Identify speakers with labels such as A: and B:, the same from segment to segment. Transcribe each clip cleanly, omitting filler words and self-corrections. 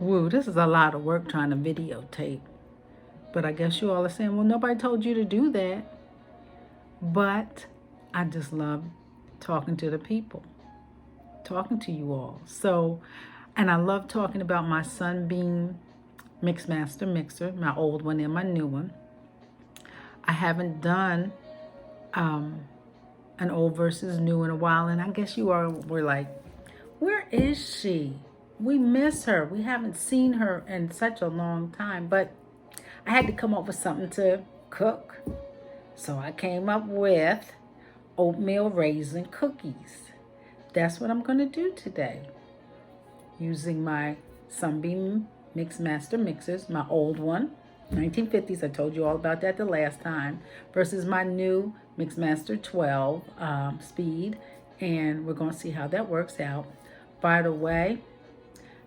A: Woo, this is a lot of work trying to videotape. But I guess you all are saying, well, nobody told you to do that. But I just love talking to the people, talking to you all. So, and I love talking about my Sunbeam Mixmaster mixer, my old one and my new one. I haven't done an old versus new in a while, and I guess you all were like, where is she? We miss her. We haven't seen her in such a long time, but I had to come up with something to cook. So I came up with oatmeal raisin cookies. That's what I'm going to do today. Using my Sunbeam Mixmaster mixers, my old one, 1950's, I told you all about that the last time, versus my new Mixmaster 12 speed, and we're going to see how that works out. By the way,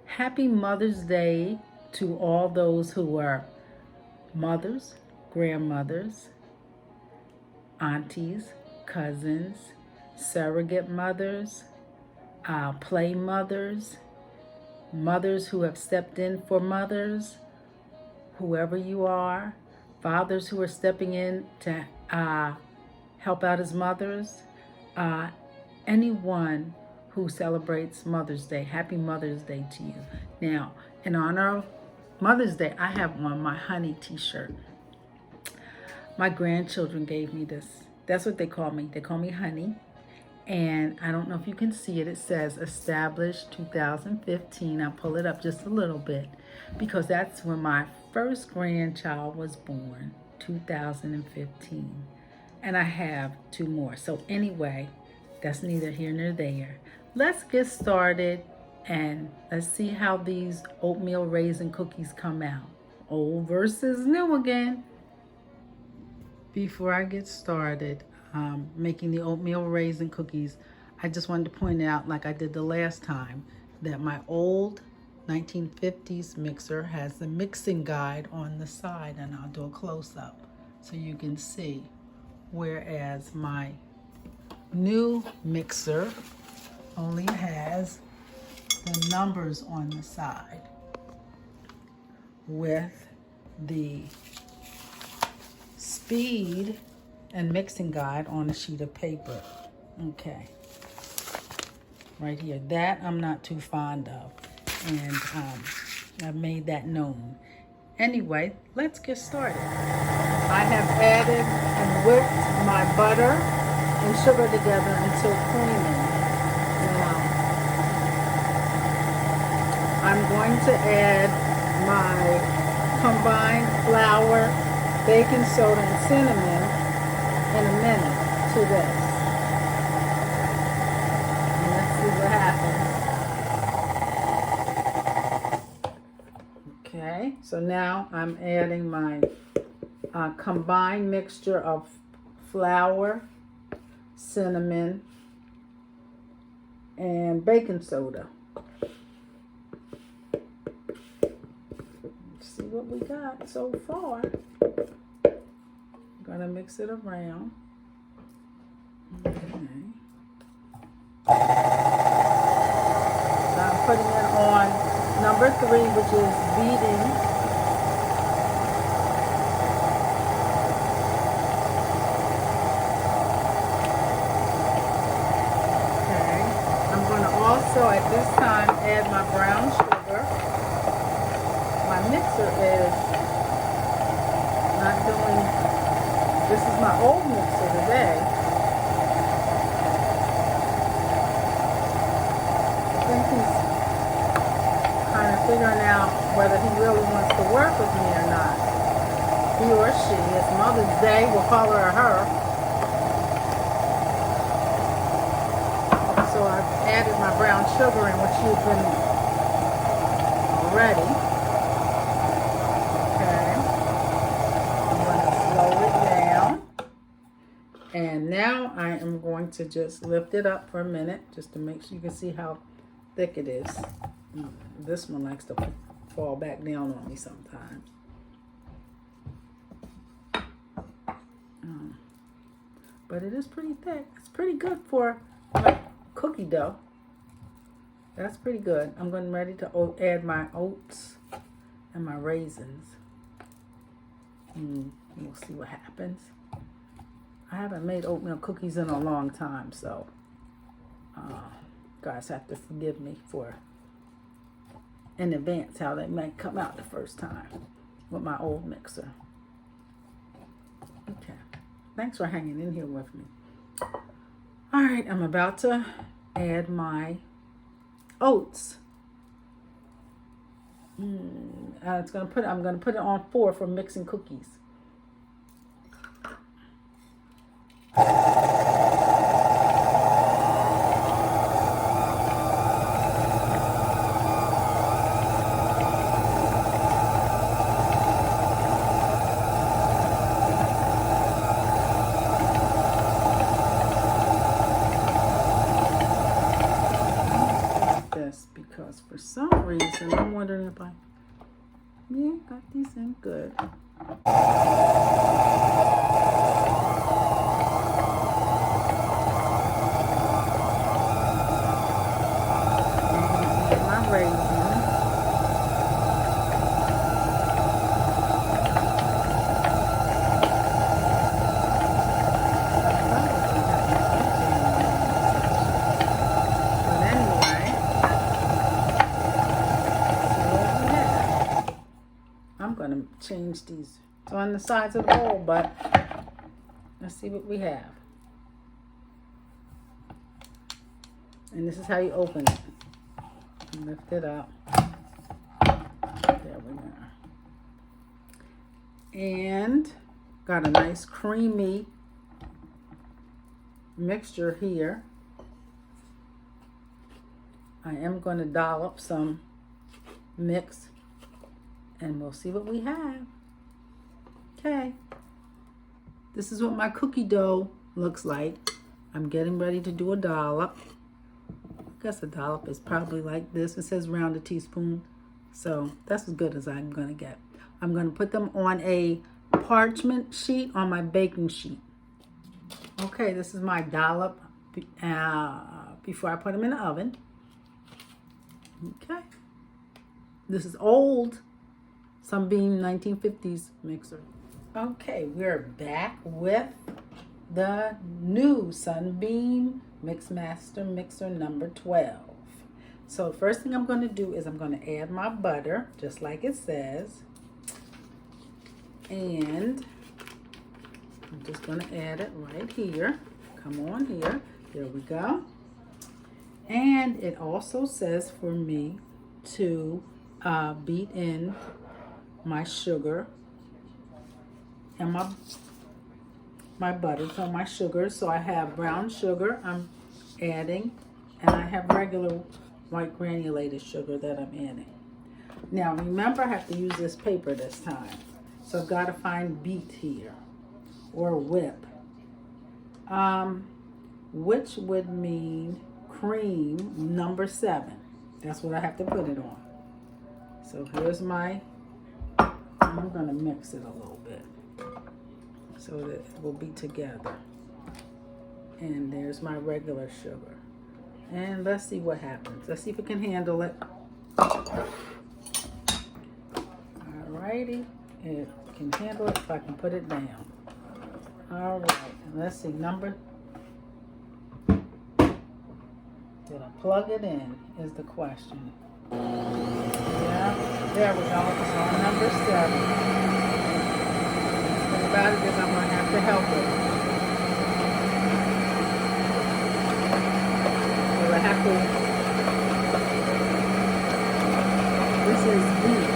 A: happy Mother's Day to all those who are mothers, grandmothers, aunties, cousins, surrogate mothers, play mothers, mothers who have stepped in for mothers, whoever you are, fathers who are stepping in to help out as mothers, anyone who celebrates Mother's Day. Happy Mother's Day to you. Now, in honor of Mother's Day, I have on my honey t-shirt. My grandchildren gave me this. That's what they call me. They call me Honey. And I don't know if you can see it. It says established 2015. I'll pull it up just a little bit because that's when my first grandchild was born, 2015. And I have two more. So anyway, that's neither here nor there. Let's get started and let's see how these oatmeal raisin cookies come out. Old versus new again. Before I get started making the oatmeal raisin cookies, I just wanted to point out, like I did the last time, that my old 1950s mixer has the mixing guide on the side, and I'll do a close-up so you can see. Whereas my new mixer only has the numbers on the side with the speed and mixing guide on a sheet of paper. Okay, right here. That I'm not too fond of, and I've made that known. Anyway, let's get started. I have added and whipped my butter and sugar together until creamy. Now, I'm going to add my combined flour, baking soda, and cinnamon in a minute to this. And let's see what happens. Okay, so now I'm adding my combined mixture of flour, cinnamon, and baking soda. Let's see what we got so far. Gonna mix it around. Okay. So I'm putting it on number 3, which is beating. Okay. I'm gonna also at this time add my brown sugar. My mixer is not doing. This is my old mixer today. I think he's kind of figuring out whether he really wants to work with me or not. He or she. It's Mother's Day. We'll call her a her. So I've added my brown sugar in, which you've been already. And now I am going to just lift it up for a minute just to make sure you can see how thick it is. This one likes to fall back down on me sometimes. But it is pretty thick. It's pretty good for like cookie dough. That's pretty good. I'm getting ready to add my oats and my raisins. We'll see what happens. I haven't made oatmeal cookies in a long time, so guys have to forgive me for in advance how they might come out the first time with my old mixer. Okay, thanks for hanging in here with me. All right, I'm about to add my oats. I'm gonna put it on 4 for mixing cookies. Because for some reason I'm wondering if I got these in good. My raisins. Change these. It's on the sides of the bowl, but let's see what we have. And this is how you open it. Lift it up. There we go. And got a nice creamy mixture here. I am going to dollop some mix. And we'll see what we have. Okay. This is what my cookie dough looks like. I'm getting ready to do a dollop. I guess a dollop is probably like this. It says round a teaspoon. So that's as good as I'm going to get. I'm going to put them on a parchment sheet on my baking sheet. Okay, this is my dollop before I put them in the oven. Okay. This is old Sunbeam 1950's mixer. Okay, we're back with the new Sunbeam Mixmaster Mixer number 12. So first thing I'm going to do is I'm going to add my butter, just like it says. And I'm just going to add it right here. Come on here. There we go. And it also says for me to beat in my sugar and my butter. So my sugar, so I have brown sugar I'm adding, and I have regular white granulated sugar that I'm adding. Now remember, I have to use this paper this time, so I've got to find beat here or whip, which would mean cream number 7. That's what I have to put it on. So here's my, I'm going to mix it a little bit so that it will be together. And there's my regular sugar. And let's see what happens. Let's see if it can handle it. Alrighty. It can handle it if I can put it down. Alright. Let's see. Number. Did I plug it in is the question. Yeah, there we go. It's on number 7. The thing about it is I'm going to have to help it. So I have to, this is beef.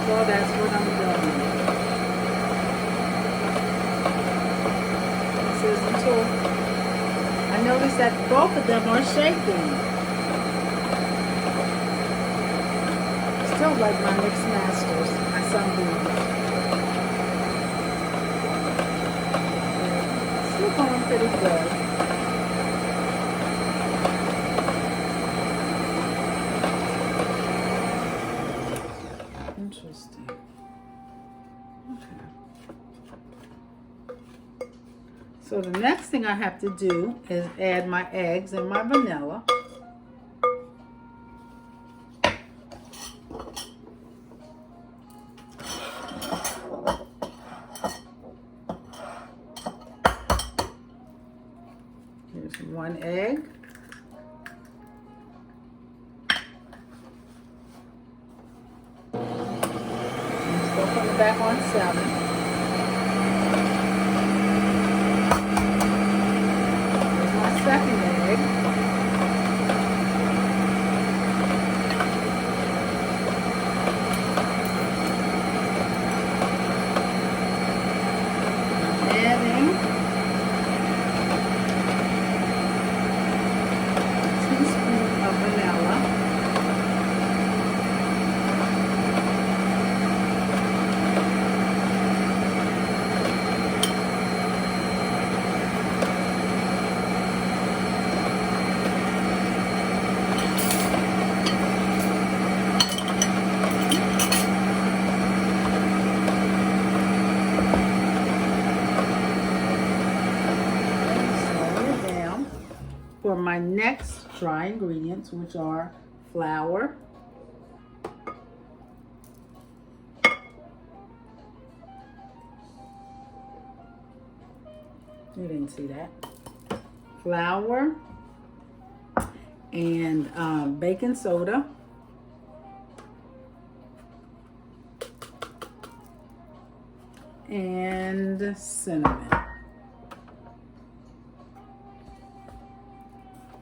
A: So that's what I'm doing. Until I notice that both of them are shaking. Still like my Mixmasters, my Sunbeam. Still going pretty good. Interesting. So the next thing I have to do is add my eggs and my vanilla. Here's one egg. I'm still putting it back on 7. Second egg. Adding a teaspoon of vanilla. For my next dry ingredients, which are flour, you didn't see that, flour and baking soda, and cinnamon.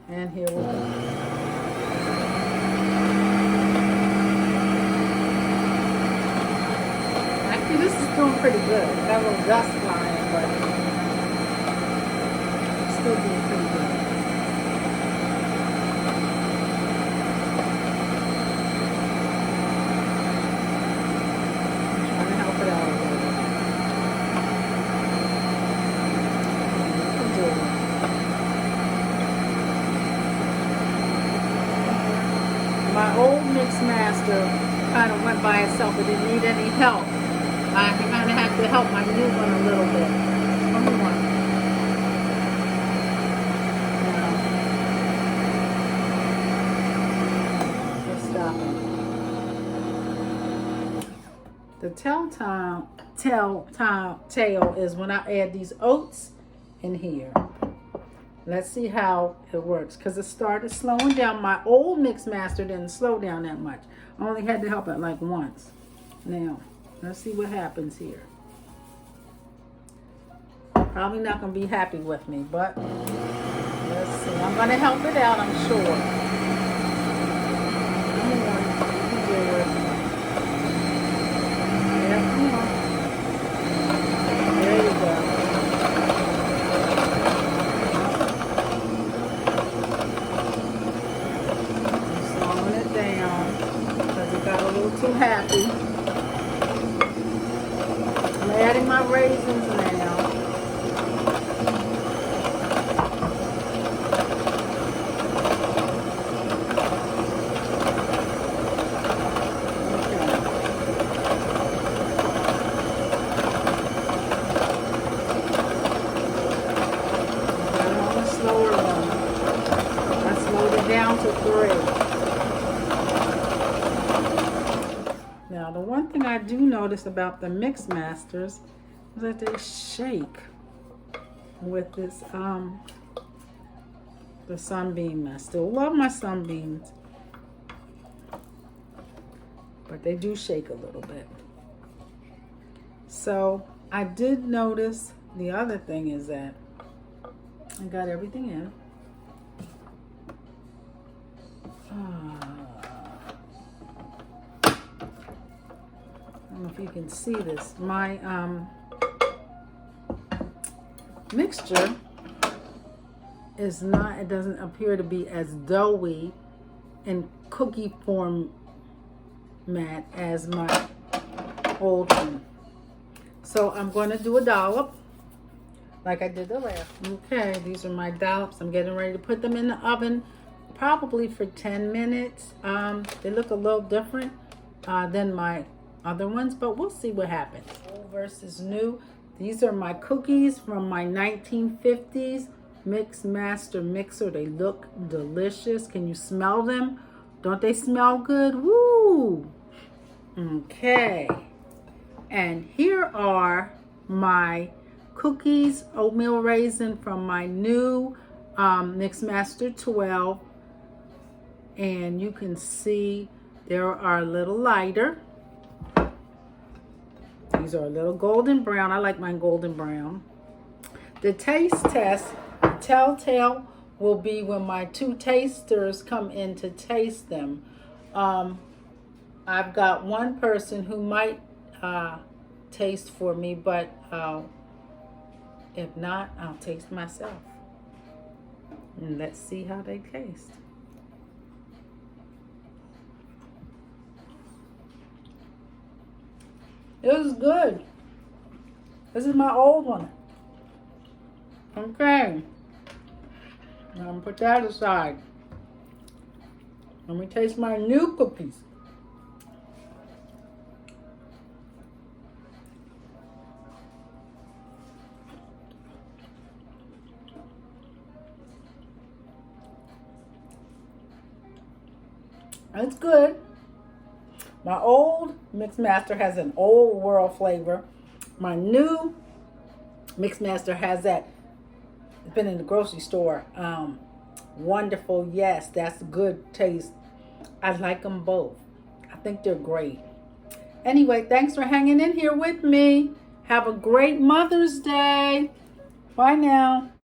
A: And here we go. Actually, this is doing pretty good. Got a little dust flying, but it's still doing pretty good. I'm trying to help it out a little bit. You can do it. My old mix master kind of went by itself. It didn't need any help. I kind of have to help my new one a little bit. Come on. Just stop it. The telltale is when I add these oats in here. Let's see how it works, because it started slowing down. My old mix master didn't slow down that much. I only had to help it like once. Now, let's see what happens here. Probably not going to be happy with me, but let's see. I'm going to help it out, I'm sure. Come on, you can do it. Yeah, come on. There you go. Too happy. I'm adding my raisins now. I'm on a slower one. I slowed it down to 3. Now, the one thing I do notice about the mix masters is that they shake with this, the Sunbeam. I still love my Sunbeams, but they do shake a little bit. So, I did notice the other thing is that I got everything in. I don't know if you can see this. My mixture is not, it doesn't appear to be as doughy in cookie format as my old one. So I'm going to do a dollop like I did the last. Okay, these are my dollops. I'm getting ready to put them in the oven probably for 10 minutes. They look a little different than my other ones, but we'll see what happens. Old versus new. These are my cookies from my 1950s Mix Master mixer. They look delicious. Can you smell them? Don't they smell good? Woo! Okay. And here are my cookies, oatmeal raisin from my new Mix Master 12. And you can see they are a little lighter. These are a little golden brown. I like mine golden brown. The taste test, telltale, will be when my two tasters come in to taste them. I've got one person who might taste for me, but if not, I'll taste myself. And let's see how they taste. It was good. This is my old one. Okay. I'm going to put that aside. Let me taste my new cookies. It's good. My old Mix Master has an old world flavor. My new Mix Master has that, it's been in the grocery store. Wonderful, yes, that's good taste. I like them both. I think they're great. Anyway, thanks for hanging in here with me. Have a great Mother's Day. Bye now.